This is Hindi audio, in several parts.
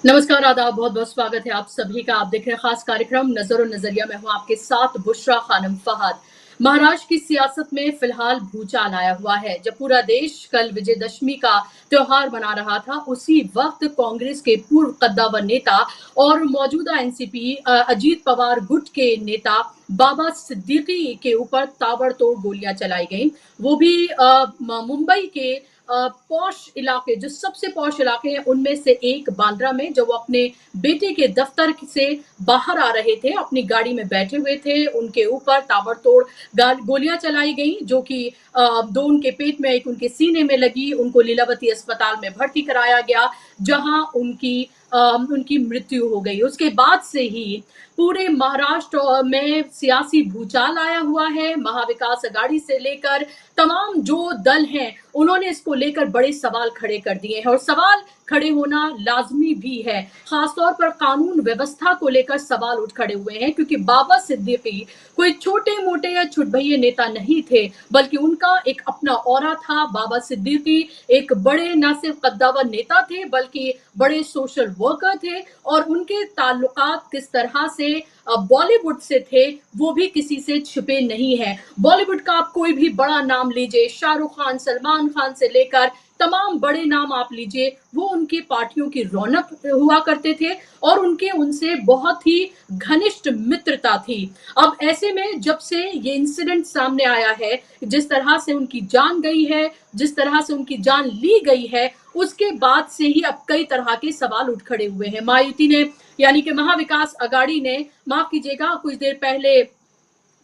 नमस्कार, आदाब, बहुत-बहुत स्वागत है आप सभी का। आप देख रहे हैं खास कार्यक्रम नज़र और नज़रिया में हूँ आपके साथ बुशरा खानम फहद। महाराष्ट्र की सियासत में फिलहाल भूचाल आया हुआ है। जब पूरा देश कल विजयदशमी का त्योहार मना रहा था, उसी वक्त कांग्रेस के पूर्व कद्दावर नेता और मौजूदा एनसीपी अजीत पवार गुट के नेता बाबा सिद्दीकी के ऊपर ताबड़तोड़ गोलियां चलाई गईं। वो भी मुंबई के पॉश इलाके, जो सबसे पॉश इलाके हैं उनमें से एक बांद्रा में, जब वो अपने बेटे के दफ्तर से बाहर आ रहे थे, अपनी गाड़ी में बैठे हुए थे, उनके ऊपर ताबड़तोड़ गोलियां चलाई गई, जो कि दो उनके पेट में, एक उनके सीने में लगी। उनको लीलावती अस्पताल में भर्ती कराया गया, जहां उनकी मृत्यु हो गई। उसके बाद से ही पूरे महाराष्ट्र में सियासी भूचाल आया हुआ है। महाविकास अघाड़ी से लेकर तमाम जो दल हैं, उन्होंने इसको लेकर बड़े सवाल खड़े कर दिए हैं और सवाल खड़े होना लाजमी भी है। खासतौर पर कानून व्यवस्था को लेकर सवाल उठ खड़े हुए हैं, क्योंकि बाबा सिद्दीकी कोई छोटे-मोटे या छुटभैये नेता नहीं थे, बल्कि उनका एक अपना ऑरा था। बाबा सिद्दीकी एक बड़े न सिर्फ कद्दावर नेता थे, बल्कि बड़े सोशल वर्कर थे और उनके ताल्लुकात किस तरह से बॉलीवुड से थे, वो भी किसी से छिपे नहीं है। बॉलीवुड का आप कोई भी बड़ा नाम लीजिए, शाहरुख खान, सलमान खान से लेकर तमाम बड़े नाम आप लीजिए, वो उनकी पार्टियों की रौनक हुआ करते थे और उनसे बहुत ही घनिष्ठ मित्रता थी। अब ऐसे में जब से ये इंसिडेंट सामने आया है, जिस तरह से उनकी जान गई है, जिस तरह से उनकी जान ली गई है, उसके बाद से ही अब कई तरह के सवाल उठ खड़े हुए हैं। महायुति ने, यानी कि महाविकास अघाड़ी ने, माफ कीजिएगा, कुछ देर पहले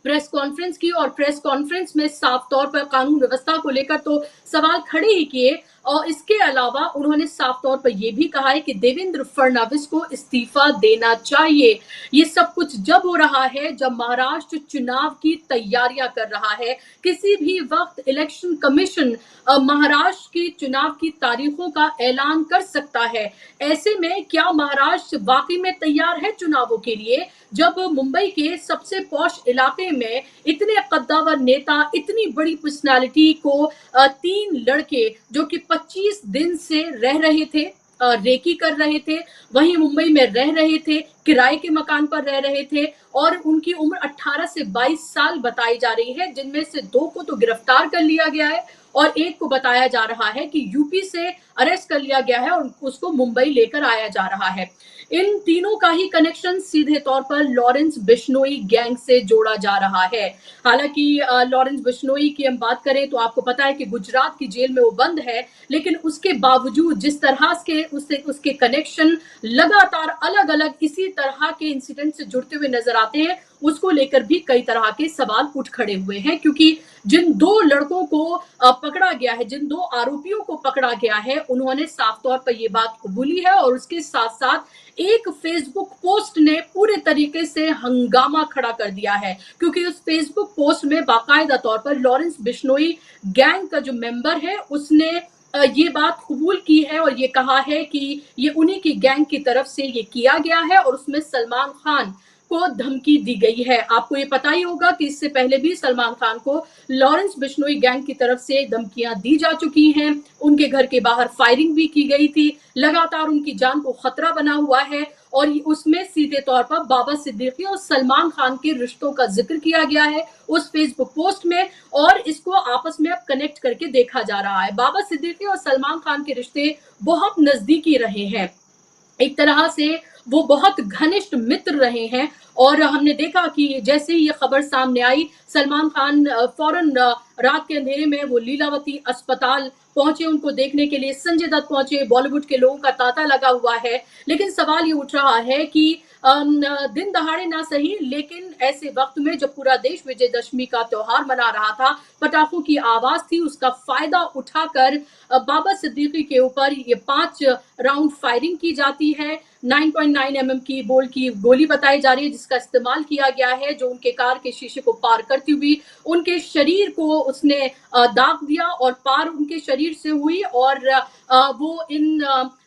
प्रेस कॉन्फ्रेंस की और प्रेस कॉन्फ्रेंस में साफ तौर पर कानून व्यवस्था को लेकर तो सवाल खड़े ही किए और इसके अलावा उन्होंने साफ तौर पर यह भी कहा है कि देवेंद्र फडणवीस को इस्तीफा देना चाहिए। ये सब कुछ जब हो रहा है जब महाराष्ट्र चुनाव की तैयारियां कर रहा है। किसी भी वक्त इलेक्शन कमीशन महाराष्ट्र की चुनाव की तारीखों का ऐलान कर सकता है। ऐसे में क्या महाराष्ट्र वाकई में तैयार है चुनावों के लिए, जब मुंबई के सबसे पॉश इलाके में इतने कद्दावर नेता, इतनी बड़ी पर्सनालिटी को तीन लड़के जो कि 25 दिन से रह रहे थे, रेकी कर रहे थे, वहीं मुंबई में रह रहे थे, किराए के मकान पर रह रहे थे और उनकी उम्र 18 से 22 साल बताई जा रही है, जिनमें से 2 को तो गिरफ्तार कर लिया गया है और एक को बताया जा रहा है कि यूपी से अरेस्ट कर लिया गया है और उसको मुंबई लेकर आया जा रहा है। इन तीनों का ही कनेक्शन सीधे तौर पर लॉरेंस बिश्नोई गैंग से जोड़ा जा रहा है। हालांकि लॉरेंस बिश्नोई की हम बात करें तो आपको पता है कि गुजरात की जेल में वो बंद है, लेकिन उसके बावजूद जिस तरह के उसके कनेक्शन लगातार अलग अलग इसी तरह के इंसिडेंट से जुड़ते हुए नजर आते हैं, उसको लेकर भी कई तरह के सवाल उठ खड़े हुए हैं। क्योंकि जिन 2 लड़कों को पकड़ा गया है, जिन 2 आरोपियों को पकड़ा गया है, उन्होंने साफ तौर पर ये बात कबूली है और उसके साथ साथ एक फेसबुक पोस्ट ने पूरे तरीके से हंगामा खड़ा कर दिया है, क्योंकि उस फेसबुक पोस्ट में बाकायदा तौर पर लॉरेंस बिश्नोई गैंग का जो मेंबर है, उसने ये बात कबूल की है और ये कहा है कि ये उन्हीं की गैंग की तरफ से ये किया गया है और उसमें सलमान खान को धमकी दी गई है। आपको ये पता ही होगा कि इससे पहले भी सलमान खान को लॉरेंस बिश्नोई गैंग की तरफ से धमकियां दी जा चुकी हैं। उनके घर के बाहर फायरिंग भी की गई थी। लगातार उनकी जान को खतरा बना हुआ है और उसमें सीधे तौर पर बाबा सिद्दीकी और सलमान खान के रिश्तों का जिक्र किया गया है उस फेसबुक पोस्ट में और इसको आपस में अब कनेक्ट करके देखा जा रहा है। बाबा सिद्दीकी और सलमान खान के रिश्ते बहुत नजदीकी रहे हैं, एक तरह से वो बहुत घनिष्ठ मित्र रहे हैं और हमने देखा कि जैसे ही ये खबर सामने आई, सलमान खान फौरन रात के अंधेरे में वो लीलावती अस्पताल पहुंचे उनको देखने के लिए, संजय दत्त पहुंचे, बॉलीवुड के लोगों का तांता लगा हुआ है। लेकिन सवाल ये उठ रहा है कि दिन दहाड़े ना सही, लेकिन ऐसे वक्त में जब पूरा देश विजयदशमी का त्योहार मना रहा था, पटाखों की आवाज थी, उसका फायदा उठाकर बाबा सिद्दीकी के ऊपर ये 5 राउंड फायरिंग की जाती है। 9.9 mm की बोल की गोली बताई जा रही है, जिसका इस्तेमाल किया गया है, जो उनके कार के शीशे को पार करती हुई उनके शरीर को उसने दाग दिया और पार उनके शरीर से हुई और वो इन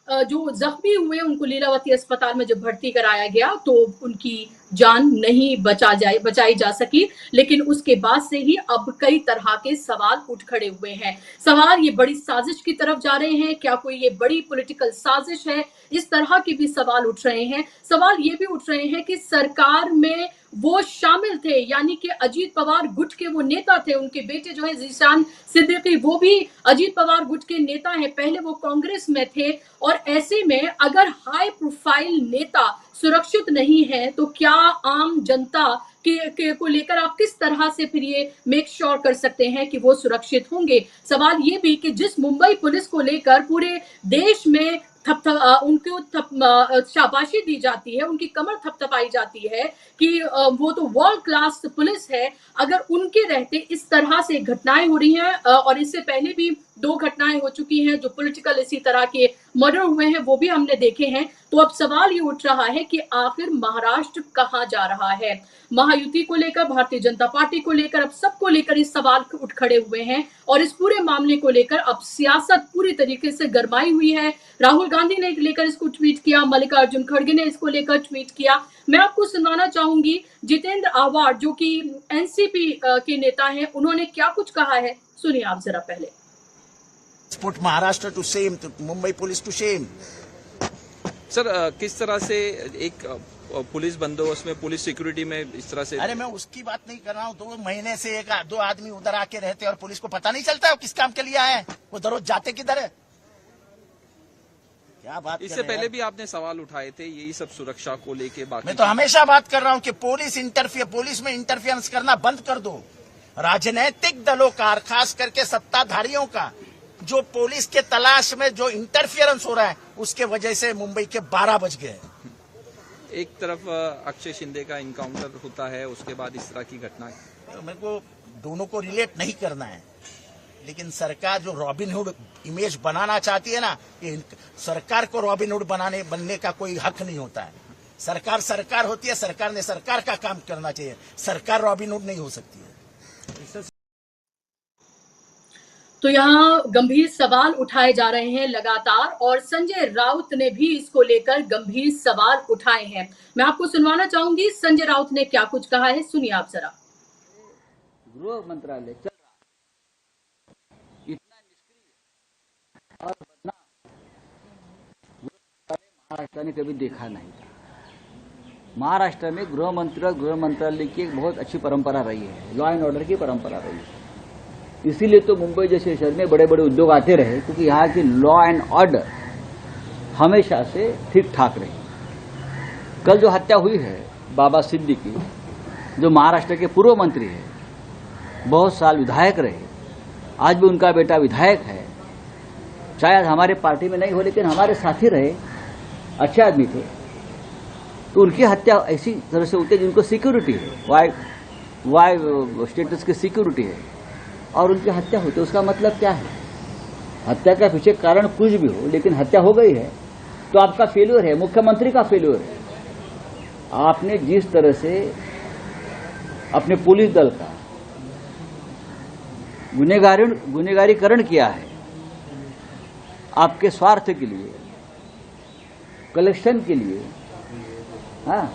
जो जख्मी हुए उनको लीलावती अस्पताल में जब भर्ती कराया गया तो उनकी जान नहीं बचाई जा सकी, लेकिन उसके बाद से ही अब कई तरह के सवाल उठ खड़े हुए हैं। सवाल ये बड़ी साजिश की तरफ जा रहे हैं, क्या कोई ये बड़ी पॉलिटिकल साजिश है? इस तरह के भी सवाल उठ रहे हैं। सवाल ये भी उठ रहे हैं कि सरकार में वो शामिल थे, यानी कि अजीत पवार गुट के वो नेता थे, उनके बेटे जो है ज़ीशान सिद्दीकी, वो भी अजीत पवार गुट के नेता हैं, पहले वो कांग्रेस में थे। और ऐसे में अगर हाई प्रोफाइल नेता सुरक्षित नहीं है, तो क्या आम जनता को लेकर आप किस तरह से फिर ये मेक श्योर कर सकते हैं कि वो सुरक्षित होंगे? सवाल ये भी कि जिस मुंबई पुलिस को लेकर पूरे देश में उनको शाबाशी दी जाती है, उनकी कमर थपथपाई जाती है कि वो तो वर्ल्ड क्लास पुलिस है, अगर उनके रहते इस तरह से घटनाएं हो रही हैं, और इससे पहले भी 2 घटनाएं हो चुकी हैं जो पॉलिटिकल इसी तरह के मर्डर हुए हैं, वो भी हमने देखे हैं। तो अब सवाल ये उठ रहा है कि आखिर महाराष्ट्र कहाँ जा रहा है? महायुति को लेकर, भारतीय जनता पार्टी को लेकर, अब सबको लेकर इस सवाल उठ खड़े हुए हैं और इस पूरे मामले को लेकर अब सियासत पूरी तरीके से गरमाई हुई है। राहुल गांधी ने लेकर इसको ट्वीट किया, मल्लिकार्जुन खड़गे ने इसको लेकर ट्वीट किया। मैं आपको सुनाना चाहूंगी जितेंद्र आव्हाड जो कि एनसीपी के नेता हैं, उन्होंने क्या कुछ कहा है, सुनिए आप जरा पहले। Put Maharashtra to shame, to Mumbai police to shame. Sir किस तरह से एक पुलिस बंदोबस्त में, पुलिस सिक्योरिटी में इस तरह से? अरे मैं उसकी बात नहीं कर रहा हूँ। 2 महीने से 1-2 आदमी उधर आके रहते और पुलिस को पता नहीं चलता है किस काम के लिए आए हैं, वो दररोज जाते किधर है? क्या बात? इससे पहले भी आपने सवाल उठाए थे यही सब सुरक्षा को लेके। बाकी मैं तो हमेशा बात कर रहा हूँ कि पुलिस में इंटरफियरेंस करना बंद कर दो। राजनीतिक दलों का, खास करके सत्ताधारियों का, जो पुलिस के तलाश में जो इंटरफियरेंस हो रहा है, उसके वजह से मुंबई के 12 बज गए। एक तरफ अक्षय शिंदे का इनकाउंटर होता है, उसके बाद इस तरह की घटना। तो मेरे को दोनों को रिलेट नहीं करना है, लेकिन सरकार जो रॉबिनहुड इमेज बनाना चाहती है ना, ये सरकार को रॉबिनहुड बनने का कोई हक नहीं होता है। सरकार होती है, सरकार ने सरकार का काम करना चाहिए। सरकार रॉबिनहुड नहीं हो सकती है। तो यहाँ गंभीर सवाल उठाए जा रहे हैं लगातार, और संजय राउत ने भी इसको लेकर गंभीर सवाल उठाए हैं। मैं आपको सुनवाना चाहूंगी संजय राउत ने क्या कुछ कहा है, सुनिए आप जरा। गृह मंत्रालय चल रहा इतना निष्क्रिय और बदनाम महाराष्ट्र ने कभी देखा नहीं था। महाराष्ट्र में गृह मंत्री और गृह मंत्रालय की एक बहुत अच्छी परंपरा रही है, लॉ एंड ऑर्डर की परंपरा रही है। इसीलिए तो मुंबई जैसे शहर में बड़े बड़े उद्योग आते रहे, क्योंकि यहाँ की लॉ एंड ऑर्डर हमेशा से ठीक ठाक रही। कल जो हत्या हुई है बाबा सिद्दीकी, जो महाराष्ट्र के पूर्व मंत्री है, बहुत साल विधायक रहे, आज भी उनका बेटा विधायक है, शायद हमारे पार्टी में नहीं हो लेकिन हमारे साथी रहे, अच्छे आदमी थे। तो उनकी हत्या ऐसी तरह से होती है जिनको सिक्योरिटी है, वाई स्टेटस की सिक्योरिटी है, और उनकी हत्या होती है। उसका मतलब क्या है? हत्या का पीछे कारण कुछ भी हो, लेकिन हत्या हो गई है तो आपका फेल्योर है, मुख्यमंत्री का फेल्योर है। आपने जिस तरह से अपने पुलिस दल का गुनहगारीकरण किया है, आपके स्वार्थ के लिए, कलेक्शन के लिए, हाँ,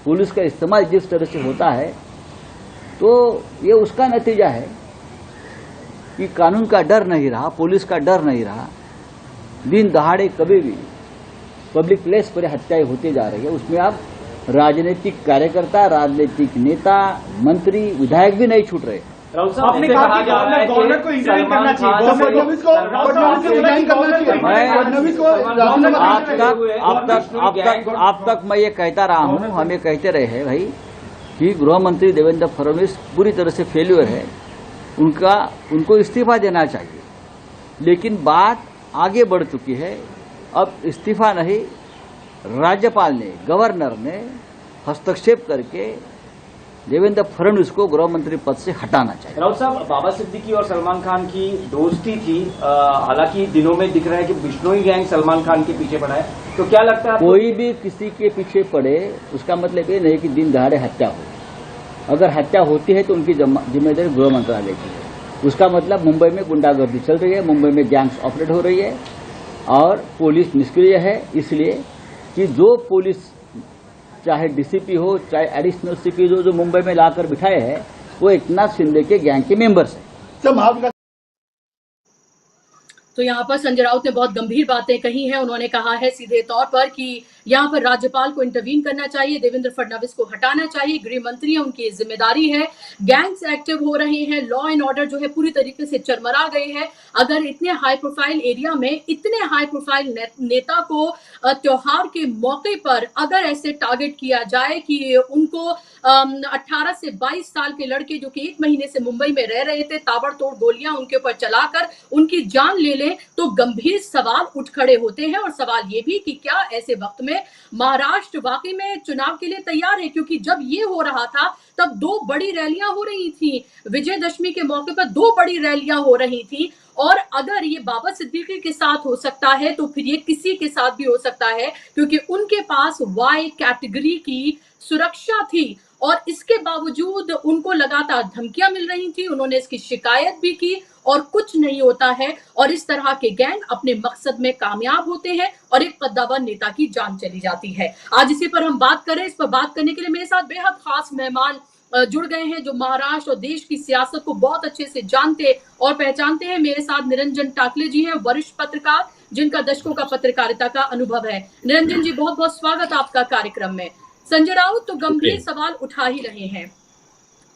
पुलिस का इस्तेमाल जिस तरह से होता है, तो ये उसका नतीजा है कि कानून का डर नहीं रहा, पुलिस का डर नहीं रहा। दिन दहाड़े कभी भी पब्लिक प्लेस पर हत्याएं होती जा रही है। उसमें आप राजनीतिक कार्यकर्ता, राजनीतिक नेता, मंत्री, विधायक भी नहीं छूट रहे। आपने कहा कि गवर्नर को इंटरव्यू करना चाहिए, अब तक मैं ये कहता रहा हूँ, हम ये कहते रहे हैं भाई कि गृह मंत्री देवेंद्र फडणवीस पूरी तरह से फेल्यूर है, उनको इस्तीफा देना चाहिए। लेकिन बात आगे बढ़ चुकी है, अब इस्तीफा नहीं, राज्यपाल ने, गवर्नर ने हस्तक्षेप करके देवेंद्र फडणवीस को गृह मंत्री पद से हटाना चाहिए। राउत साहब, बाबा सिद्दीकी और सलमान खान की दोस्ती थी, हालांकि दिनों में दिख रहा है कि बिश्नोई गैंग सलमान खान के पीछे पड़ा है, तो क्या लगता है कोई भी किसी के पीछे पड़े उसका मतलब ये नहीं कि दिन दहाड़े हत्या हो। अगर हत्या होती है तो उनकी जिम्मेदारी गृह मंत्रालय की है। उसका मतलब मुंबई में गुंडागर्दी चल रही है, मुंबई में गैंग्स ऑपरेट हो रही है और पुलिस निष्क्रिय है, इसलिए कि जो पुलिस चाहे डीसीपी हो, चाहे एडिशनल सीपी जो मुंबई में लाकर बिठाए हैं, वो एकनाथ शिंदे के गैंग के मेंबर्स हैं। तो यहाँ पर संजय राउत ने बहुत गंभीर बातें कही हैं। उन्होंने कहा है सीधे तौर पर कि यहाँ पर राज्यपाल को इंटरवीन करना चाहिए, देवेंद्र फडणवीस को हटाना चाहिए, गृह मंत्री है, उनकी जिम्मेदारी है। गैंग्स एक्टिव हो रहे हैं, लॉ एंड ऑर्डर जो है पूरी तरीके से चरमरा गए हैं। अगर इतने हाई प्रोफाइल एरिया में इतने हाई प्रोफाइल नेता को त्योहार के मौके पर अगर ऐसे टारगेट किया जाए कि उनको 18 से 22 साल के लड़के जो कि 1 महीने से मुंबई में रह रहे थे, ताबड़तोड़ गोलियां उनके ऊपर चलाकर उनकी जान ले लें, तो गंभीर सवाल उठ खड़े होते हैं। और सवाल ये भी कि क्या ऐसे वक्त में महाराष्ट्र वाकई में चुनाव के लिए तैयार है? क्योंकि जब ये हो रहा था तब 2 बड़ी रैलियां हो रही थी, विजयदशमी के मौके पर 2 बड़ी रैलियां हो रही थी। और अगर ये बाबा सिद्दीकी के साथ हो सकता है तो फिर ये किसी के साथ भी हो सकता है, क्योंकि उनके पास वाई कैटेगरी की सुरक्षा थी और इसके बावजूद उनको लगातार धमकियां मिल रही थी। उन्होंने इसकी शिकायत भी की और कुछ नहीं होता है। और इस तरह के गैंग अपने मकसद में कामयाब होते हैं और एक कद्दावर नेता की जान चली जाती है। आज इसी पर हम बात करें। इस पर बात करने के लिए मेरे साथ बेहद खास मेहमान जुड़ गए हैं जो महाराष्ट्र और देश की सियासत को बहुत अच्छे से जानते और पहचानते हैं। मेरे साथ निरंजन टाकले जी हैं, वरिष्ठ पत्रकार जिनका दशकों का पत्रकारिता का अनुभव है। निरंजन जी, बहुत बहुत स्वागत आपका कार्यक्रम में। संजय राउत तो गंभीर सवाल उठा ही रहे हैं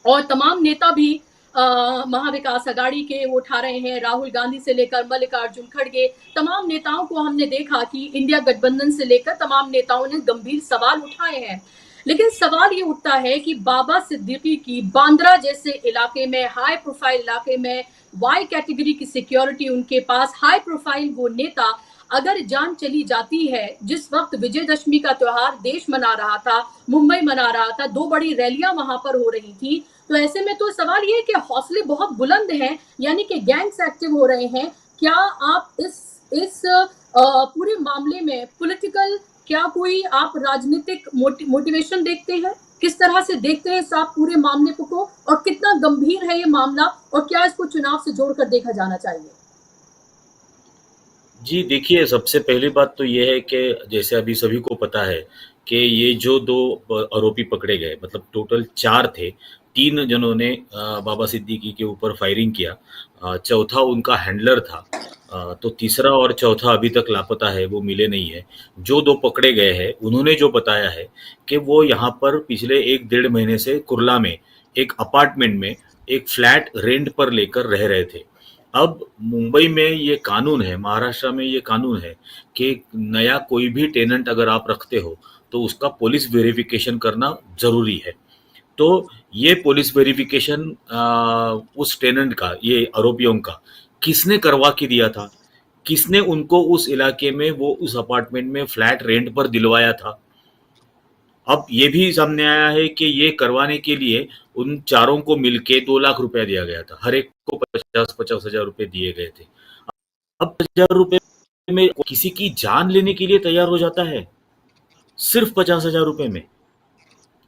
और तमाम नेता भी महाविकास अघाड़ी के वो उठा रहे हैं। राहुल गांधी से लेकर मल्लिकार्जुन खड़गे, तमाम नेताओं को हमने देखा कि इंडिया गठबंधन से लेकर तमाम नेताओं ने गंभीर सवाल उठाए हैं। लेकिन सवाल ये उठता है कि बाबा सिद्दीकी की बांद्रा जैसे इलाके में, हाई प्रोफाइल इलाके में, वाई कैटेगरी की सिक्योरिटी उनके पास, हाई प्रोफाइल वो नेता, अगर जान चली जाती है जिस वक्त विजयदशमी का त्योहार देश मना रहा था, मुंबई मना रहा था, 2 बड़ी रैलियां वहां पर हो रही थी, तो ऐसे में तो सवाल ये है कि हौसले बहुत बुलंद हैं, यानी कि गैंग्स एक्टिव हो रहे हैं। क्या आप इस पूरे मामले में पॉलिटिकल, क्या कोई आप राजनीतिक मोटिवेशन देखते हैं? किस तरह से देखते हैं इस आप पूरे मामले को और कितना गंभीर है ये मामला और क्या इसको चुनाव से जोड़कर देखा जाना चाहिए? जी देखिए, सबसे पहली बात तो ये है कि जैसे अभी सभी को पता है कि ये जो 2 आरोपी पकड़े गए, मतलब टोटल 4 थे। 3 जनों ने बाबा सिद्दीकी के ऊपर फायरिंग किया, चौथा उनका हैंडलर था, तो तीसरा और चौथा अभी तक लापता है, वो मिले नहीं है। जो 2 पकड़े गए हैं उन्होंने जो बताया है कि वो यहाँ पर पिछले 1-1.5 महीने से कुर्ला में एक अपार्टमेंट में एक फ्लैट रेंट पर लेकर रह रहे थे। अब मुंबई में ये कानून है, महाराष्ट्र में ये कानून है कि नया कोई भी टेनेंट अगर आप रखते हो तो उसका पुलिस वेरिफिकेशन करना जरूरी है। तो ये पुलिस वेरिफिकेशन उस टेनेंट का, ये आरोपियों का, किसने करवा के दिया था, किसने उनको उस इलाके में, वो उस अपार्टमेंट में फ्लैट रेंट पर दिलवाया था। अब ये भी सामने आया है कि ये करवाने के लिए उन चारों को मिलके 2 लाख रुपया दिया गया था, हर एक को 50-50 हजार रुपए दिए गए थे। अब 50,000 रुपए में किसी की जान लेने के लिए तैयार हो जाता है, सिर्फ 50,000 रुपए में।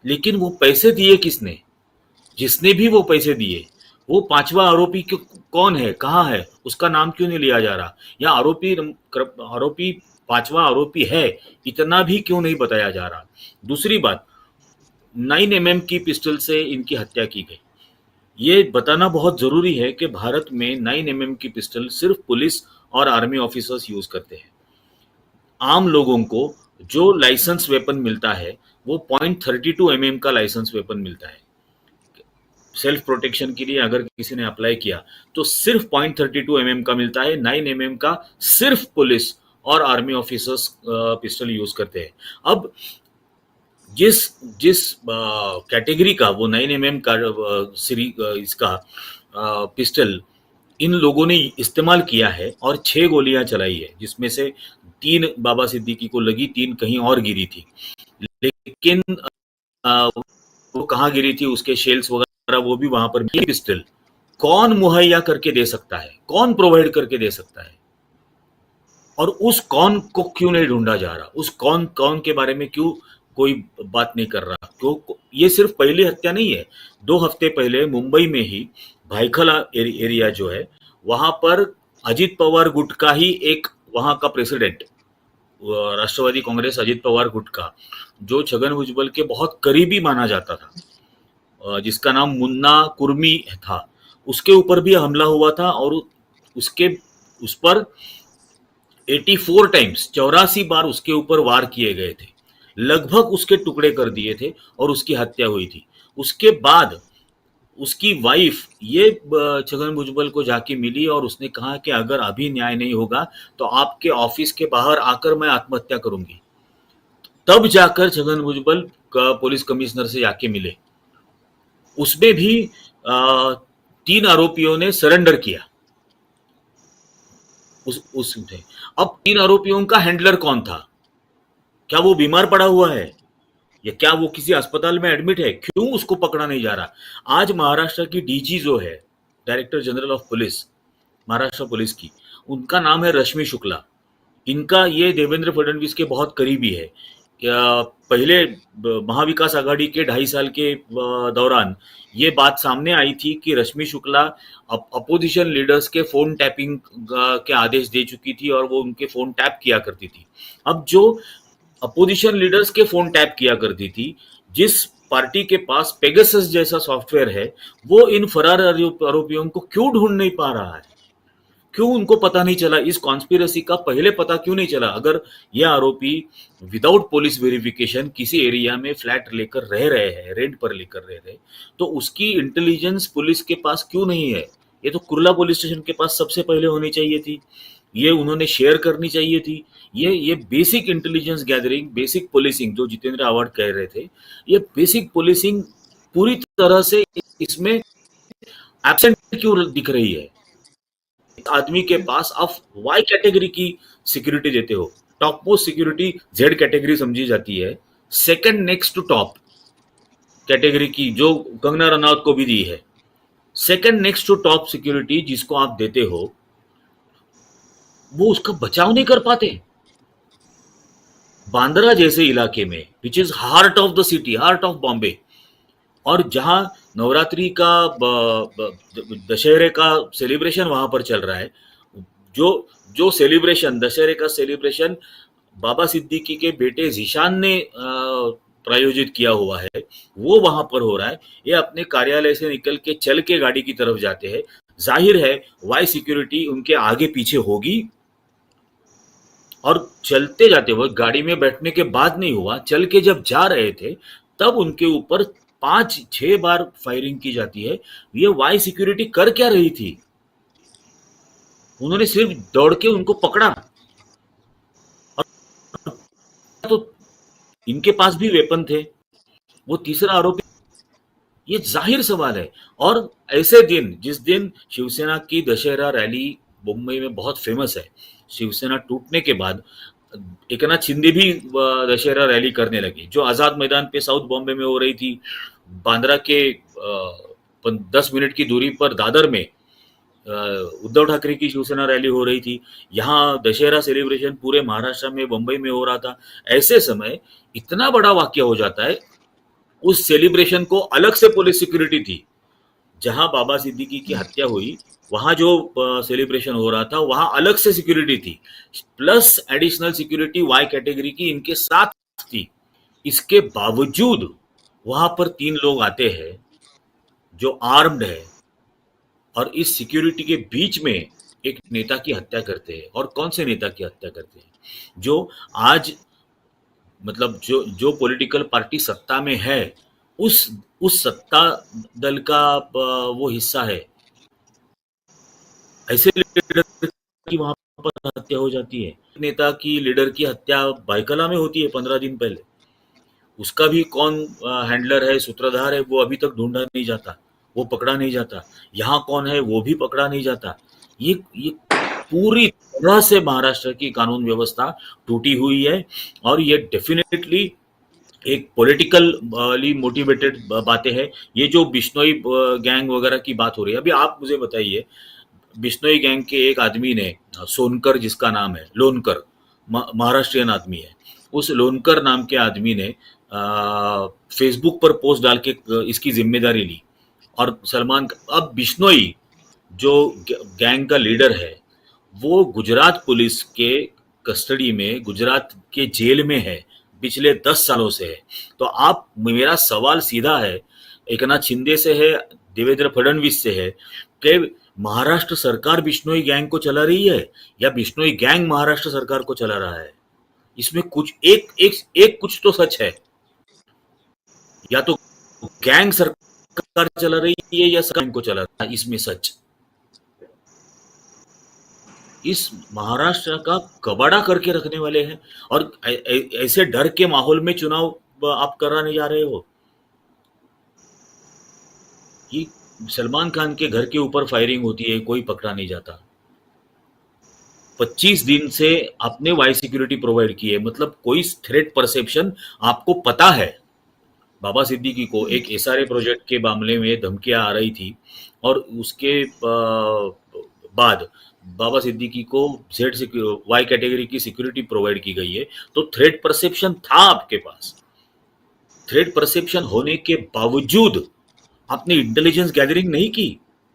लेकिन वो पैसे दिए किसने? जिसने भी वो पैसे दिए, वो 5वां आरोपी कौन है, कहाँ है, उसका नाम क्यों नहीं लिया जा रहा? या आरोपी 5वां आरोपी है, इतना भी क्यों नहीं बताया जा रहा? दूसरी बात, 9 mm की पिस्टल से इनकी हत्या की गई। ये बताना बहुत जरूरी है कि भारत में 9 mm की पिस्टल सिर्फ पुलिस और आर्मी ऑफिसर्स यूज करते हैं। आम लोगों को जो लाइसेंस वेपन मिलता है वो 0.32 mm का लाइसेंस वेपन मिलता है। सेल्फ प्रोटेक्शन के लिए अगर किसी ने अप्लाई किया तो सिर्फ 0.32 mm का मिलता है। 9 mm का सिर्फ पुलिस और आर्मी ऑफिसर्स पिस्टल यूज करते हैं। अब जिस कैटेगरी का वो 9 mm का इसका पिस्टल इन लोगों ने इस्तेमाल किया है और 6 गोलियां चलाई है, जिसमें से 3 बाबा सिद्दीकी को लगी, 3 कहीं और गिरी थी। लेकिन वो कहाँ गिरी थी, उसके शेल्स वगैरह वो भी वहां पर। ये पिस्टल कौन मुहैया करके दे सकता है, कौन प्रोवाइड करके दे सकता है, और उस कौन को क्यों नहीं ढूंढा जा रहा? उस कौन के बारे में क्यों कोई बात नहीं कर रहा? क्यों? ये सिर्फ पहली हत्या नहीं है। 2 हफ्ते पहले मुंबई में ही भाईखला एरिया जो है, वहां पर अजित पवार गुट का ही एक वहां का प्रेसिडेंट राष्ट्रवादी कांग्रेस अजित पवार गुट का, जो छगन भुजबल के बहुत करीबी माना जाता था, जिसका नाम मुन्ना कुर्मी था, उसके ऊपर भी हमला हुआ था और उस पर 84 टाइम्स 84 बार उसके ऊपर वार किए गए थे, लगभग उसके टुकड़े कर दिए थे और उसकी हत्या हुई थी। उसके बाद उसकी वाइफ ये छगन भुजबल को जाके मिली और उसने कहा कि अगर अभी न्याय नहीं होगा तो आपके ऑफिस के बाहर आकर मैं आत्महत्या करूंगी। तब जाकर छगन भुजबल पुलिस कमिश्नर से जाके मिले। उसमें भी 3 आरोपियों ने सरेंडर किया। उसमें अब 3 आरोपियों का हैंडलर कौन था? क्या वो बीमार पड़ा हुआ है या क्या वो किसी अस्पताल में एडमिट है? क्यों उसको पकड़ा नहीं जा रहा? आज महाराष्ट्र की डीजी जो है, director general of police, Maharashtra police की, उनका नाम है रश्मि शुक्ला। इनका ये देवेंद्र फडणवीस के बहुत करीबी है। पहले महाविकास आघाड़ी के 2.5 साल के दौरान ये बात सामने आई थी कि रश्मि शुक्ला अपोजिशन लीडर्स के फोन टैपिंग के आदेश दे चुकी थी और वो उनके फोन टैप किया करती थी। अब जो अपोजिशन लीडर्स के फोन टैप किया करती थी, जिस पार्टी के पास पेगासस जैसा सॉफ्टवेयर है, वो इन फरार आरोपियों को क्यों ढूंढ नहीं पा रहा है? क्यों उनको पता नहीं चला? इस कॉन्स्पिरेसी का पहले पता क्यों नहीं चला? अगर ये आरोपी विदाउट पुलिस वेरिफिकेशन किसी एरिया में फ्लैट लेकर रह रहे हैं, रेंट पर लेकर रह रहे, तो उसकी इंटेलिजेंस पुलिस के पास क्यों नहीं है? ये तो कुर्ला पुलिस स्टेशन के पास सबसे पहले होनी चाहिए थी, ये उन्होंने शेयर करनी चाहिए थी। ये basic intelligence gathering, basic policing जो जितेंद्र आव्हाड कह रहे थे, ये बेसिक पुलिसिंग पूरी तरह से इसमें एब्सेंट क्यों दिख रही है? आदमी के पास आप वाई कैटेगरी की सिक्योरिटी देते हो। Top most security Z category समझी जाती है, second next to top category की जो कंगना रनौत को भी दी है। Second next to top security जिसको आप देते हो, वो उसका बचाव नहीं कर पाते। बांद्रा जैसे इलाके में, which is heart of the city, heart of Bombay, और जहां नवरात्रि का दशहरे का सेलिब्रेशन वहां पर चल रहा है, जो सेलिब्रेशन, दशहरे का सेलिब्रेशन बाबा सिद्दीकी के बेटे जीशान ने प्रायोजित किया हुआ है, वो वहां पर हो रहा है। ये अपने कार्यालय से निकल के चल के गाड़ी की तरफ जाते हैं। जाहिर है वाई सिक्योरिटी उनके आगे पीछे होगी, और चलते जाते हुए गाड़ी में बैठने के बाद नहीं हुआ, चल के जब जा रहे थे तब उनके ऊपर 5-6 बार फायरिंग की जाती है। ये वाई सिक्योरिटी कर क्या रही थी? उन्होंने सिर्फ दौड़ के उनको पकड़ा, और तो इनके पास भी वेपन थे। वो तीसरा आरोपी, ये जाहिर सवाल है। और ऐसे दिन, जिस दिन शिवसेना की दशहरा रैली मुंबई में बहुत फेमस है, शिवसेना टूटने के बाद एकनाथ शिंदे भी दशहरा रैली करने लगे, जो आजाद मैदान पे साउथ बॉम्बे में हो रही थी। बांद्रा के 10 मिनट की दूरी पर दादर में उद्धव ठाकरे की शिवसेना रैली हो रही थी। यहाँ दशहरा सेलिब्रेशन पूरे महाराष्ट्र में, मुंबई में हो रहा था। ऐसे समय इतना बड़ा वाकया हो जाता है। उस सेलिब्रेशन को अलग से पुलिस सिक्योरिटी थी। जहां बाबा सिद्दीकी की हत्या हुई, वहां जो सेलिब्रेशन हो रहा था, वहां अलग से सिक्योरिटी थी, plus additional security Y category की इनके साथ थी। इसके बावजूद वहां पर 3 लोग आते हैं जो आर्म्ड है, और इस सिक्योरिटी के बीच में एक नेता की हत्या करते हैं। और कौन से नेता की हत्या करते हैं? जो आज मतलब जो पॉलिटिकल पार्टी सत्ता में है, उस सत्ता दल का वो हिस्सा है। ऐसे लीडर की वहां पर हत्या हो जाती है। नेता की, लीडर की हत्या बाइकला में होती है 15 दिन पहले। उसका भी कौन हैंडलर है, सूत्रधार है, वो अभी तक ढूंढा नहीं जाता, वो पकड़ा नहीं जाता। यहाँ कौन है, वो भी पकड़ा नहीं जाता। ये पूरी तरह से महाराष्ट्र की कानून व्यवस्था टूटी हुई है, और ये डेफिनेटली एक पॉलिटिकली मोटिवेटेड बातें हैं। ये जो बिश्नोई गैंग वगैरह की बात हो रही है, अभी आप मुझे बताइए, बिश्नोई गैंग के एक आदमी ने, सोनकर जिसका नाम है, लोनकर, महाराष्ट्रियन आदमी है, उस लोनकर नाम के आदमी ने फेसबुक पर पोस्ट डाल के इसकी जिम्मेदारी ली। और सलमान, अब बिश्नोई जो गैंग का लीडर है, वो गुजरात पुलिस के कस्टडी में गुजरात के जेल में है, पिछले 10 सालों से है। तो आप, मेरा सवाल सीधा है, एकनाथ शिंदे से है, देवेंद्र फडणवीस से है कि महाराष्ट्र सरकार बिश्नोई गैंग को चला रही है या बिश्नोई गैंग महाराष्ट्र सरकार को चला रहा है? इसमें कुछ एक कुछ तो सच है, या तो गैंग सरकार चला रही है या सरकार को चला रहा है, इसमें सच। इस महाराष्ट्र का कबाड़ा करके रखने वाले हैं और ऐसे डर के माहौल में चुनाव आप कराने जा रहे हो। ये सलमान खान के घर के ऊपर फायरिंग होती है, कोई पकड़ा नहीं जाता। 25 दिन से आपने वाई सिक्योरिटी प्रोवाइड की है, मतलब कोई थ्रेट परसेप्शन आपको पता है। बाबा सिद्दीकी को एक एसआरए प्रोजेक्ट के मामले में धमकियां आ रही थी और उसके बाद बाबा सिद्दीकी को वाई कैटेगरी की सिक्योरिटी प्रोवाइड की गई है, तो थ्रेट परसेप्शन था आपके पास। थ्रेट परसेप्शन होने के बावजूद आपने इंटेलिजेंस गैदरिंग नहीं की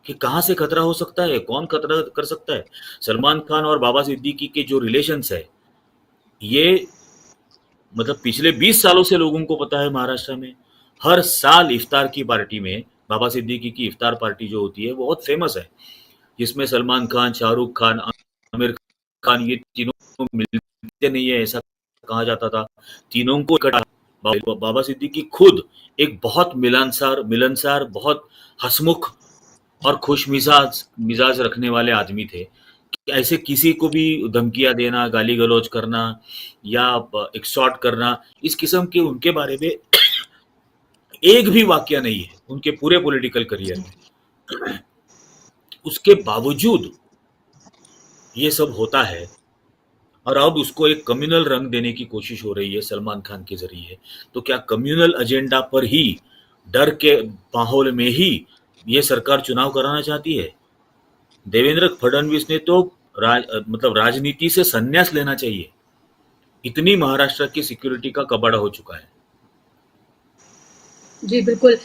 कि कहां से खतरा हो सकता है, कौन खतरा कर सकता है। सलमान खान और बाबा सिद्दीकी के जो रिलेशंस है, ये मतलब पिछले 20 सालों से लोगों को पता है। महाराष्ट्र में हर साल इफ्तार की पार्टी में बाबा सिद्दीकी की इफ्तार पार्टी जो होती है वो बहुत फेमस है, जिसमें सलमान खान, शाहरुख खान, आमिर खान, ये तीनों मिलते नहीं है ऐसा कहा जाता था, तीनों को इकट्ठा। बाबा सिद्दीकी खुद एक बहुत मिलनसार, बहुत हंसमुख और खुश मिजाज रखने वाले आदमी थे। ऐसे किसी को भी धमकियां देना, गाली गलौज करना या एक्सॉर्ट करना, इस किस्म के उनके बारे में एक भी वाकया नहीं है उनके पूरे पॉलिटिकल करियर में। उसके बावजूद ये सब होता है और अब उसको एक कम्युनल रंग देने की कोशिश हो रही है सलमान खान के जरिए। तो क्या कम्युनल एजेंडा पर ही, डर के माहौल में ही ये सरकार चुनाव कराना चाहती है? देवेंद्र फडणवीस ने तो राजनीति से संन्यास लेना चाहिए। इतनी महाराष्ट्र की सिक्योरिटी का कबाड़ा हो चुका है। जी बिल्कुल।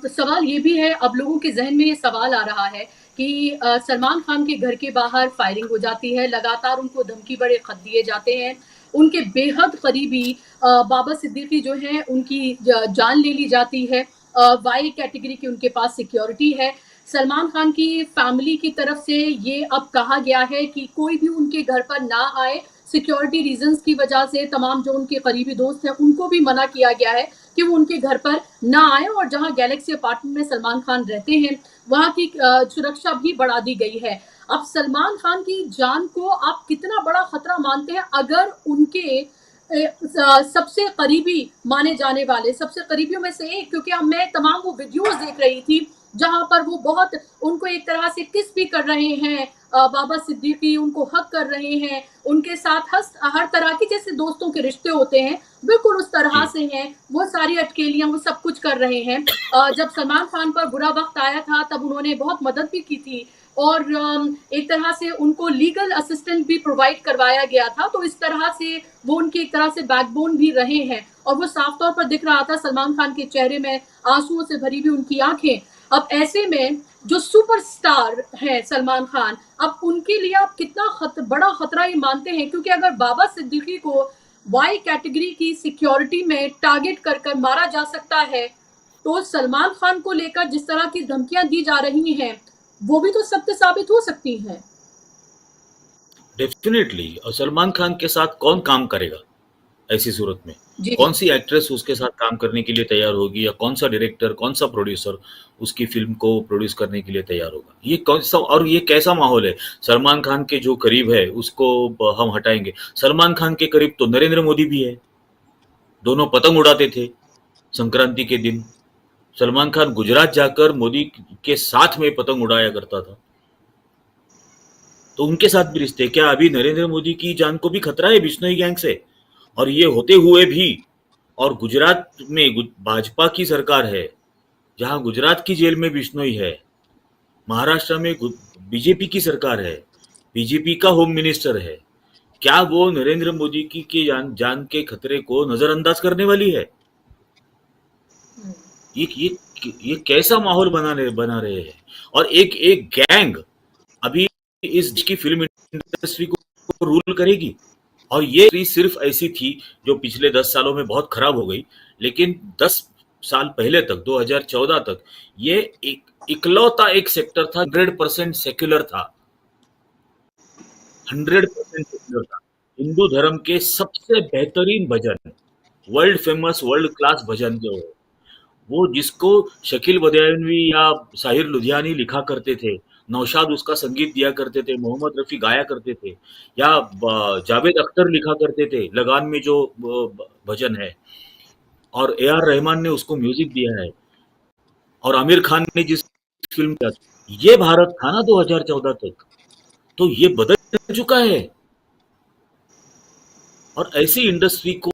सवाल ये भी है, अब लोगों के जहन में ये सवाल आ रहा है कि सलमान खान के घर के बाहर फायरिंग हो जाती है, लगातार उनको धमकी बड़े खत दिए जाते हैं, उनके बेहद करीबी बाबा सिद्दीकी जो हैं उनकी जान ले ली जाती है, वाई कैटेगरी की उनके पास सिक्योरिटी है। सलमान खान की फैमिली की तरफ से ये अब कहा गया है कि कोई भी उनके घर पर ना आए, सिक्योरिटी रीजंस की वजह से तमाम जो उनके करीबी दोस्त हैं उनको भी मना किया गया है कि वो उनके घर पर ना आए, और जहां गैलेक्सी अपार्टमेंट में सलमान खान रहते हैं वहां की सुरक्षा भी बढ़ा दी गई है। अब सलमान खान की जान को आप कितना बड़ा खतरा मानते हैं अगर उनके सबसे करीबी माने जाने वाले, सबसे करीबियों में से एक, क्योंकि अब मैं तमाम वो वीडियोस देख रही थी जहां पर वो बहुत उनको एक तरह से किस भी कर रहे हैं, बाबा सिद्दीकी उनको हक कर रहे हैं, उनके साथ हर तरह के जैसे दोस्तों के रिश्ते होते हैं बिल्कुल उस तरह से हैं, वो सारी अटकेलियां वो सब कुछ कर रहे हैं। जब सलमान खान पर बुरा वक्त आया था तब उन्होंने बहुत मदद भी की थी और एक तरह से उनको लीगल असिस्टेंट भी प्रोवाइड करवाया गया था, तो इस तरह से वो उनकी एक तरह से बैकबोन भी रहे हैं और वो साफ तौर पर दिख रहा था सलमान खान के चेहरे में आंसुओं से भरी हुई उनकी आंखें। अब ऐसे में जो सुपरस्टार है सलमान खान, अब उनके लिए आप कितना बड़ा खतरा ये मानते हैं? क्योंकि अगर बाबा सिद्दीकी को वाई कैटेगरी की सिक्योरिटी में टारगेट कर मारा जा सकता है, तो सलमान खान को लेकर जिस तरह की धमकियां दी जा रही हैं वो भी तो सत्य साबित हो सकती हैं। डेफिनेटली। और सलमान खान के साथ कौन काम करेगा ऐसी सूरत में? कौन सी एक्ट्रेस उसके साथ काम करने के लिए तैयार होगी, या कौन सा डायरेक्टर, कौन सा प्रोड्यूसर उसकी फिल्म को प्रोड्यूस करने के लिए तैयार होगा? ये कौन सा और ये कैसा माहौल है? सलमान खान के जो करीब है उसको हम हटाएंगे। सलमान खान के करीब तो नरेंद्र मोदी भी है, दोनों पतंग उड़ाते थे संक्रांति के दिन। सलमान खान गुजरात जाकर मोदी के साथ में पतंग उड़ाया करता था, तो उनके साथ भी रिश्ते। क्या अभी नरेंद्र मोदी की जान को भी खतरा है बिश्नोई गैंग से? और ये होते हुए भी, और गुजरात में भाजपा की सरकार है जहां गुजरात की जेल में बिश्नोई है, महाराष्ट्र में बीजेपी की सरकार है, बीजेपी का होम मिनिस्टर है, क्या वो नरेंद्र मोदी की जान के खतरे को नजरअंदाज करने वाली है? ये कैसा माहौल बना रहे हैं? और एक गैंग अभी इस की फिल्म इंडस्ट्री को रूल करेगी और ये इंडस्ट्री सिर्फ ऐसी थी जो पिछले 10 सालों में बहुत खराब हो गई, लेकिन 10 साल पहले तक 2014 तक ये इकलौता एक सेक्टर था 100% सेक्युलर था, 100% सेक्युलर था। हिंदू धर्म के सबसे बेहतरीन भजन, वर्ल्ड फेमस, वर्ल्ड क्लास भजन जो है, वो जिसको शकील बदायूंवी या साहिर लुधियानी लिखा करते थे, नौशाद उसका संगीत दिया करते थे, मोहम्मद रफी गाया करते थे, या जावेद अख्तर लिखा करते थे लगान में जो भजन है, और AR रहमान ने उसको म्यूजिक दिया है, और आमिर खान ने जिस फिल्म किया, ये भारत था ना 2014 तक। तो ये बदल चुका है, और ऐसी इंडस्ट्री को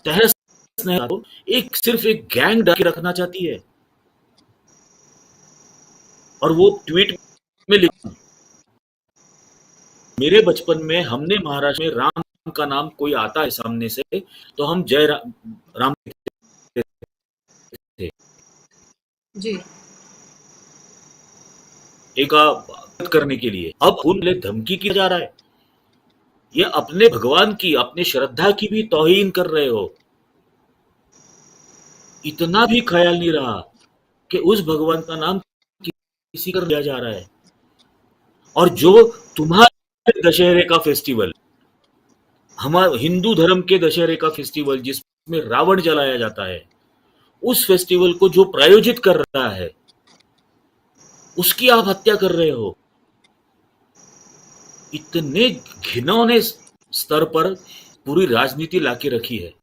तहस नहीं, एक सिर्फ एक गैंग डाल के रखना चाहती है। और वो ट्वीट में लिखा, मेरे बचपन में हमने महाराष्ट्र में राम का नाम कोई आता है सामने से तो हम जय राम थे। जी एक करने के लिए अब उनसे धमकी की जा रहा है। ये अपने भगवान की, अपने श्रद्धा की भी तौहीन कर रहे हो। इतना भी ख्याल नहीं रहा कि उस भगवान का नाम किसी कर लिया जा रहा है। और जो तुम्हारे दशहरे का फेस्टिवल, हमारे हिंदू धर्म के दशहरे का फेस्टिवल जिसमें रावण जलाया जाता है, उस फेस्टिवल को जो प्रायोजित कर रहा है उसकी आप हत्या कर रहे हो। इतने घिनौने स्तर पर पूरी राजनीति लाके रखी है।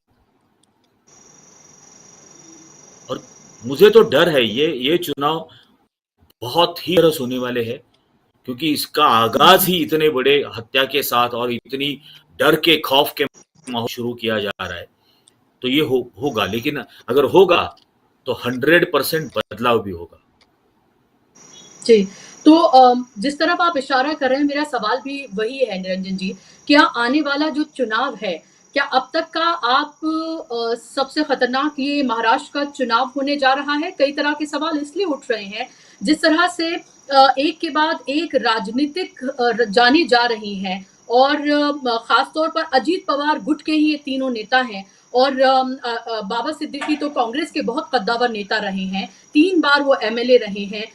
और मुझे तो डर है ये चुनाव बहुत ही रस होने वाले हैं, क्योंकि इसका आगाज ही इतने बड़े हत्या के साथ और इतनी डर के खौफ के माहौल शुरू किया जा रहा है। तो ये होगा, लेकिन अगर होगा तो 100% बदलाव भी होगा। जी, तो जिस तरफ आप इशारा कर रहे हैं, मेरा सवाल भी वही है निरंजन जी, क्या आने वाला जो चुनाव है, क्या अब तक का आप सबसे खतरनाक ये महाराष्ट्र का चुनाव होने जा रहा है? कई तरह के सवाल इसलिए उठ रहे हैं, जिस तरह से एक के बाद एक राजनीतिक जाने जा रही हैं, और खास तौर पर अजीत पवार गुट के ही ये तीनों नेता हैं, और बाबा सिद्दीकी तो कांग्रेस के बहुत कद्दावर नेता रहे हैं, 3 बार वो MLA रहे हैं।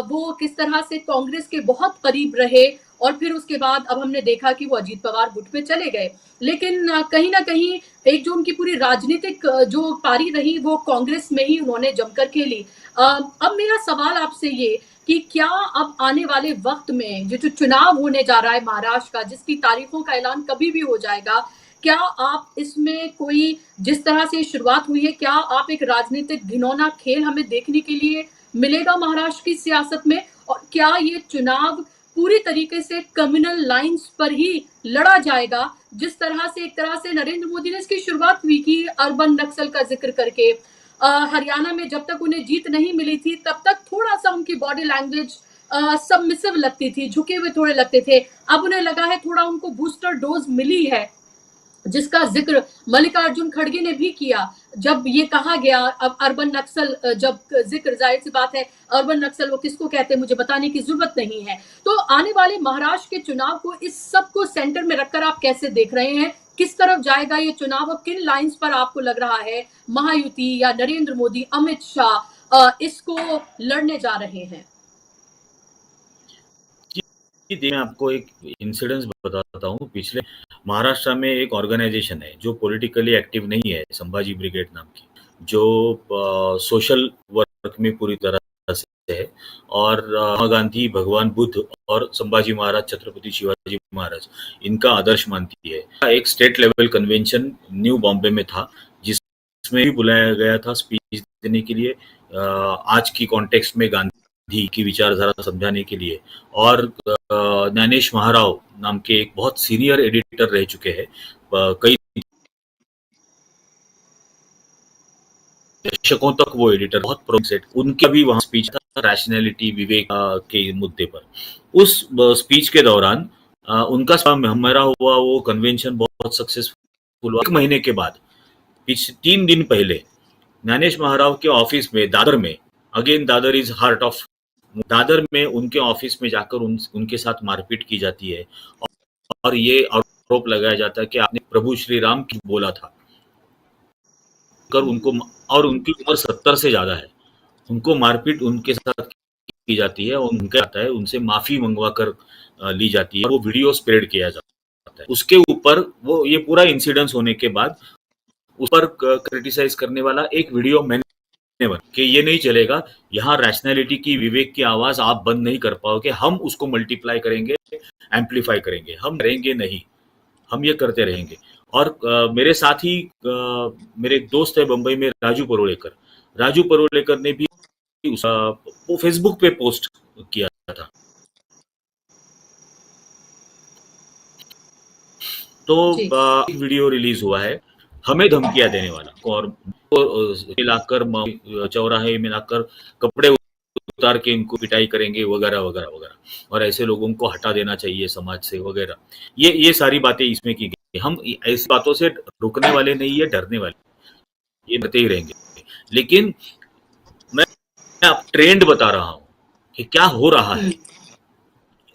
वो किस तरह से कांग्रेस के बहुत करीब रहे, और फिर उसके बाद अब हमने देखा कि वो अजीत पवार गुट में चले गए। लेकिन कहीं ना कहीं एक जो उनकी पूरी राजनीतिक जो पारी रही वो कांग्रेस में ही उन्होंने जमकर खेली। अब मेरा सवाल आपसे ये कि क्या अब आने वाले वक्त में जो चुनाव होने जा रहा है महाराष्ट्र का, जिसकी तारीखों का ऐलान कभी भी हो जाएगा, क्या आप इसमें कोई, जिस तरह से शुरुआत हुई है, क्या आप एक राजनीतिक घिनौना खेल हमें देखने के लिए मिलेगा महाराष्ट्र की सियासत में? और क्या ये चुनाव पूरी तरीके से कम्युनल लाइंस पर ही लड़ा जाएगा, जिस तरह से एक तरह से नरेंद्र मोदी ने इसकी शुरुआत हुई कि अर्बन नक्सल का जिक्र करके, हरियाणा में जब तक उन्हें जीत नहीं मिली थी तब तक थोड़ा सा उनकी बॉडी लैंग्वेज सबमिसिव लगती थी, झुके हुए थोड़े लगते थे। अब उन्हें लगा है थोड़ा उनको बूस्टर डोज मिली है, जिसका जिक्र मल्लिकार्जुन खड़गे ने भी किया जब ये कहा गया। अब अर्बन नक्सल जब जिक्र, जाहिर सी बात है अर्बन नक्सल वो किसको कहते हैं मुझे बताने की जरूरत नहीं है। तो आने वाले महाराष्ट्र के चुनाव को, इस सब को सेंटर में रखकर आप कैसे देख रहे हैं? किस तरफ जाएगा ये चुनाव, और किन लाइंस पर आपको लग रहा है महायुति या नरेंद्र मोदी, अमित शाह इसको लड़ने जा रहे हैं? मैं आपको एक इंसिडेंस बताता हूँ। पिछले महाराष्ट्र में एक ऑर्गेनाइजेशन है जो पॉलिटिकली एक्टिव नहीं है, संभाजी ब्रिगेड नाम की, जो सोशल वर्क में पूरी तरह से है, और महात्मा गांधी, भगवान बुद्ध और संभाजी महाराज, छत्रपति शिवाजी महाराज, इनका आदर्श मानती है। एक state level convention new Bombay में था, जिसमें भी बुलाया गया था स्पीच देने के लिए, आज की कॉन्टेक्स्ट में गांधी की विचारधारा समझाने के लिए। और ज्ञानेश महाराव नाम के एक बहुत सीनियर एडिटर रह चुके हैं, कई दशकों तक वो एडिटर, बहुत प्रोसेट, उनका भी वहां स्पीच था, रैशनैलिटी, विवेक के मुद्दे पर। उस स्पीच के दौरान उनका हमारा हुआ वो कन्वेंशन बहुत सक्सेसफुल हुआ। 1 महीने के बाद, 3 दिन पहले, ज्ञानेश महाराव के ऑफिस में, दादर में, again Dadar is heart of, Dadar में उनके ऑफिस में जाकर उनके साथ मारपीट की जाती है, और ये आरोप लगाया जाता है कि आपने प्रभु श्री राम की बोला था कर उनको, और उनकी उम्र 70 से ज्यादा है, उनको मारपीट उनके साथ की जाती है और उनके आता है उनसे माफी मंगवा कर ली जाती है और वो वीडियो स्प्रेड किया जाता है। उसके ऊपर वो ये पूरा इंसिडेंस होने के बाद उस पर क्रिटिसाइज करने वाला एक वीडियो मैंने बना कि ये नहीं चलेगा, यहाँ रैशनैलिटी की, विवेक की आवाज आप बंद नहीं कर पाओगे, हम उसको मल्टीप्लाई करेंगे, एम्पलीफाई करेंगे, हम करेंगे नहीं, हम ये करते रहेंगे। और मेरे साथ ही मेरे एक दोस्त है बंबई में, राजू परोलेकर ने भी वो फेसबुक पे पोस्ट किया था। तो जी एक वीडियो रिलीज हुआ है हमें धमकियां देने वाला, और मिलाकर चौराहे मिलाकर कपड़े उतार के इनको पिटाई करेंगे वगैरह वगैरह वगैरह, और ऐसे लोगों को हटा देना चाहिए समाज से वगैरह। ये सारी बातें इसमें की गई। हम ऐसी बातों से रुकने वाले नहीं है, डरने वाले, ये डरते ही रहेंगे। लेकिन मैं आप ट्रेंड बता रहा हूं कि क्या हो रहा है,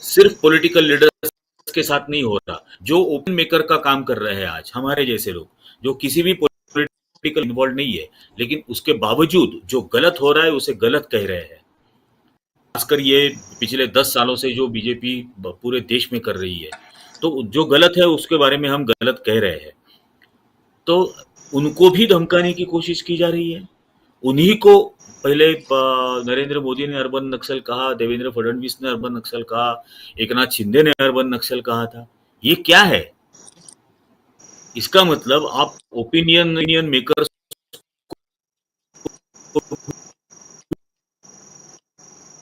सिर्फ पॉलिटिकल लीडर्स के साथ नहीं हो रहा, जो ओपन मेकर का काम कर रहे हैं आज हमारे जैसे लोग, जो किसी भी पॉलिटिकल इन्वॉल्व नहीं है, लेकिन उसके बावजूद जो गलत हो रहा है उसे गलत कह रहे हैं। खासकर ये पिछले 10 सालों से जो बीजेपी पूरे देश में कर रही है, तो जो गलत है उसके बारे में हम गलत कह रहे हैं, तो उनको भी धमकाने की कोशिश की जा रही है। उन्हीं को पहले नरेंद्र मोदी ने अर्बन नक्सल कहा, देवेंद्र फडणवीस ने अर्बन नक्सल कहा, एकनाथ शिंदे ने अर्बन नक्सल कहा था। ये क्या है? इसका मतलब आप ओपिनियन मेकर्स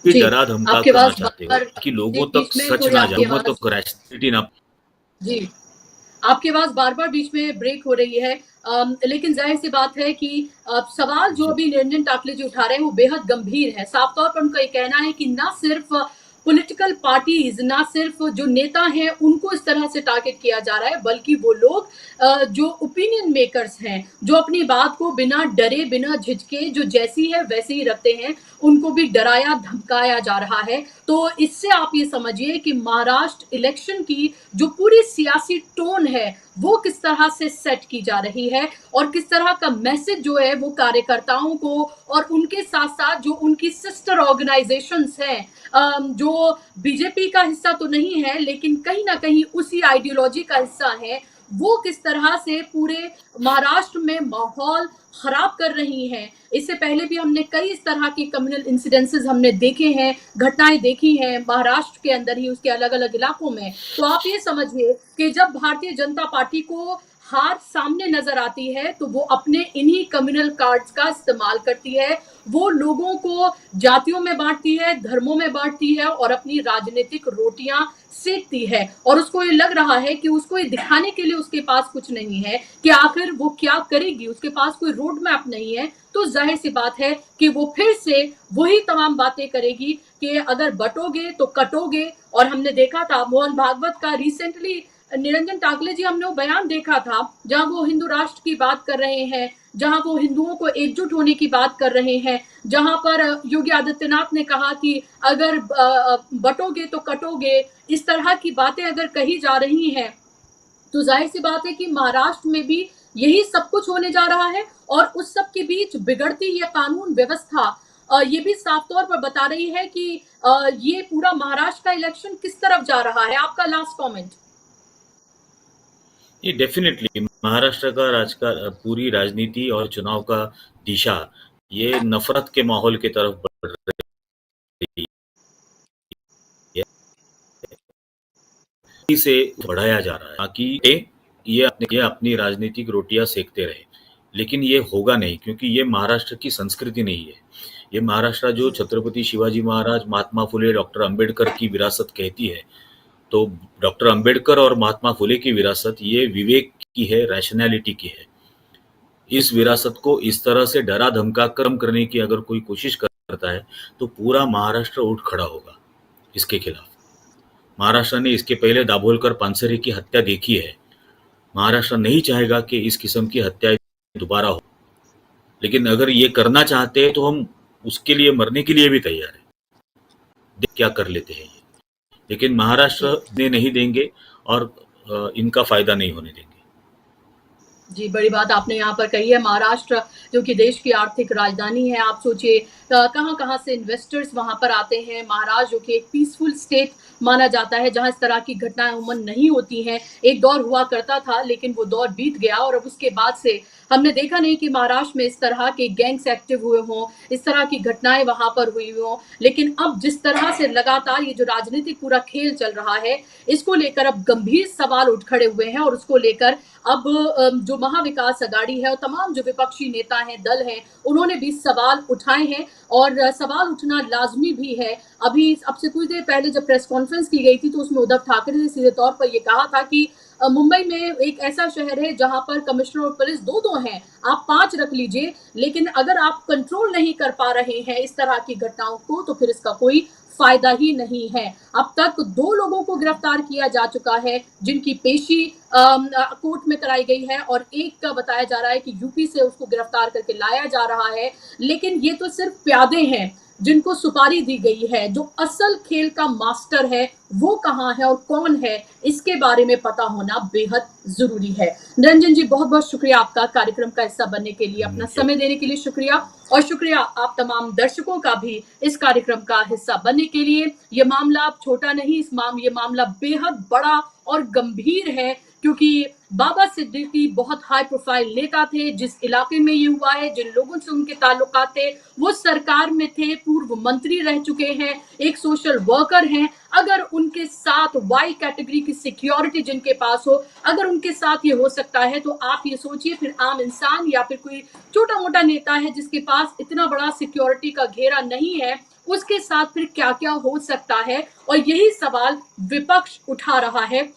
जी डरा धमका आपके करना पास चाहते हो बार कि लोगों बीच तक में सच कोई ना आपकी जाए, लोगों आवाज, तक रैशनैलिटी ना। जी आपकी आवाज बार बार बीच में ब्रेक हो रही है। लेकिन जाहिर सी बात है कि सवाल जो जी अभी निरंजन टाकले जी उठा रहे हैं वो बेहद गंभीर है। साफ तौर पर उनका ये कहना है कि ना सिर्फ पॉलिटिकल पार्टीज, ना सिर्फ जो नेता हैं उनको इस तरह से टारगेट किया जा रहा है, बल्कि वो लोग जो ओपिनियन मेकर्स हैं, जो अपनी बात को बिना डरे बिना झिझके जो जैसी है वैसे ही रखते हैं, उनको भी डराया धमकाया जा रहा है। तो इससे आप ये समझिए कि महाराष्ट्र इलेक्शन की जो पूरी सियासी टोन है वो किस तरह से सेट की जा रही है और किस तरह का मैसेज जो है वो कार्यकर्ताओं को और उनके साथ साथ जो उनकी सिस्टर ऑर्गेनाइजेशंस हैं, जो बीजेपी का हिस्सा तो नहीं है लेकिन कहीं ना कहीं उसी आइडियोलॉजी का हिस्सा है, वो किस तरह से पूरे महाराष्ट्र में माहौल खराब कर रही हैं। इससे पहले भी हमने कई इस तरह के कम्युनल इंसिडेंसेस हमने देखे हैं, घटनाएं देखी हैं महाराष्ट्र के अंदर ही, उसके अलग अलग इलाकों में। तो आप ये समझिए कि जब भारतीय जनता पार्टी को हार सामने नजर आती है तो वो अपने इन्हीं कम्युनल कार्ड्स का इस्तेमाल करती है, वो लोगों को जातियों में बांटती है, धर्मों में बांटती है और अपनी राजनीतिक रोटियां सेकती है। और उसको ये लग रहा है कि उसको ये दिखाने के लिए उसके पास कुछ नहीं है कि आखिर वो क्या करेगी, उसके पास कोई रोड मैप नहीं है, तो जाहिर सी बात है कि वो फिर से वही तमाम बातें करेगी कि अगर बटोगे तो कटोगे। और हमने देखा था मोहन भागवत का रिसेंटली, निरंजन टाकले जी, हमने वो बयान देखा था जहां वो हिंदू राष्ट्र की बात कर रहे हैं, जहां वो हिंदुओं को एकजुट होने की बात कर रहे हैं, जहां पर योगी आदित्यनाथ ने कहा कि अगर बटोगे तो कटोगे, इस तरह की बातें अगर कही जा रही हैं तो जाहिर सी बात है कि महाराष्ट्र में भी यही सब कुछ होने जा रहा है। और उस सब के बीच बिगड़ती ये कानून व्यवस्था ये भी साफ तौर पर बता रही है कि ये पूरा महाराष्ट्र का इलेक्शन किस तरफ जा रहा है। आपका लास्ट कमेंट। ये डेफिनेटली महाराष्ट्र का पूरी राजनीति और चुनाव का दिशा ये नफरत के माहौल की तरफ बढ़ रही है, इसे बढ़ाया जा रहा है ताकि ये अपनी राजनीतिक रोटियां सेकते रहे। लेकिन ये होगा नहीं, क्योंकि ये महाराष्ट्र की संस्कृति नहीं है। ये महाराष्ट्र जो छत्रपति शिवाजी महाराज, महात्मा फुले, डॉक्टर अंबेडकर की विरासत कहती है, तो डॉक्टर अंबेडकर और महात्मा फुले की विरासत ये विवेक की है, रैशनैलिटी की है। इस विरासत को इस तरह से डरा धमका कम करने की अगर कोई कोशिश करता है तो पूरा महाराष्ट्र उठ खड़ा होगा इसके खिलाफ। महाराष्ट्र ने इसके पहले दाभोलकर पानसरे की हत्या देखी है। महाराष्ट्र नहीं चाहेगा कि इस किस्म की हत्या दोबारा हो, लेकिन अगर ये करना चाहते हैं तो हम उसके लिए मरने के लिए भी तैयार है। क्या कर लेते हैं ये, लेकिन महाराष्ट्र ने नहीं देंगे। और इनका फायदा नहीं होने देंगे। जी, बड़ी बात आपने यहाँ पर कही है। महाराष्ट्र जो कि देश की आर्थिक राजधानी है, आप सोचिए कहाँ-कहाँ से इन्वेस्टर्स वहाँ पर आते हैं। महाराष्ट्र जो कि एक पीसफुल स्टेट माना जाता है, जहाँ इस तरह की घटनाएँ अमूमन नहीं होती हैं। एक दौर हुआ करता था, लेकिन वो दौर बीत गया और अब उसके बाद से हमने देखा नहीं कि महाराष्ट्र में इस तरह के गैंग्स एक्टिव हुए हों, इस तरह की घटनाएँ वहाँ पर हुई हों। लेकिन अब जिस तरह से लगातार ये जो राजनीतिक पूरा खेल चल रहा है, इसको लेकर अब गंभीर सवाल उठ खड़े हुए हैं और उसको लेकर अब जो महाविकास अघाड़ी है और तमाम जो विपक्षी नेता हैं, दल हैं, उन्होंने भी सवाल उठाए हैं और सवाल उठना लाजमी भी है। अभी अब से कुछ देर पहले जब प्रेस कॉन्फ्रेंस की गई थी तो उसमें उद्धव ठाकरे ने सीधे तौर पर ये कहा था कि मुंबई में एक ऐसा शहर है जहां पर कमिश्नर और पुलिस दो हैं, आप 5 रख लीजिए, लेकिन अगर आप कंट्रोल नहीं कर पा रहे हैं इस तरह की घटनाओं को तो फिर इसका कोई फायदा ही नहीं है। अब तक 2 लोगों को गिरफ्तार किया जा चुका है, जिनकी पेशी कोर्ट में कराई गई है और एक का बताया जा रहा है कि यूपी से उसको गिरफ्तार करके लाया जा रहा है। लेकिन ये तो सिर्फ प्यादे हैं जिनको सुपारी दी गई है। जो असल खेल का मास्टर है वो कहाँ है और कौन है, इसके बारे में पता होना बेहद जरूरी है। निरंजन जी, बहुत बहुत शुक्रिया आपका कार्यक्रम का हिस्सा बनने के लिए, अपना समय देने के लिए शुक्रिया और शुक्रिया आप तमाम दर्शकों का भी इस कार्यक्रम का हिस्सा बनने के लिए। ये मामला अब छोटा नहीं, ये मामला बेहद बड़ा और गंभीर है क्योंकि बाबा सिद्दीकी बहुत हाई प्रोफाइल नेता थे। जिस इलाके में ये हुआ है, जिन लोगों से उनके ताल्लुकात थे, वो सरकार में थे, पूर्व मंत्री रह चुके हैं, एक सोशल वर्कर हैं। अगर उनके साथ वाई कैटेगरी की सिक्योरिटी जिनके पास हो, अगर उनके साथ ये हो सकता है तो आप ये सोचिए फिर आम इंसान या फिर कोई छोटा मोटा नेता है जिसके पास इतना बड़ा सिक्योरिटी का घेरा नहीं है, उसके साथ फिर क्या क्या हो सकता है। और यही सवाल विपक्ष उठा रहा है।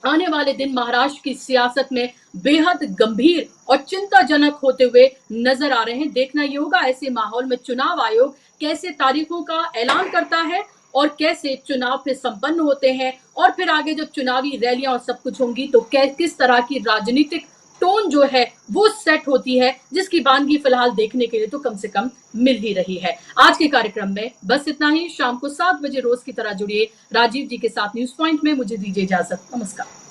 आने वाले दिन महाराष्ट्र की सियासत में बेहद गंभीर और चिंताजनक होते हुए नजर आ रहे हैं। देखना ये होगा ऐसे माहौल में चुनाव आयोग कैसे तारीखों का ऐलान करता है और कैसे चुनाव फिर संपन्न होते हैं और फिर आगे जब चुनावी रैलियां और सब कुछ होंगी तो किस तरह की राजनीतिक टोन जो है वो सेट होती है, जिसकी वानगी फिलहाल देखने के लिए तो कम से कम मिल ही रही है। आज के कार्यक्रम में बस इतना ही। शाम को 7 बजे रोज की तरह जुड़िए राजीव जी के साथ न्यूज पॉइंट में। मुझे दीजिए इजाजत, नमस्कार।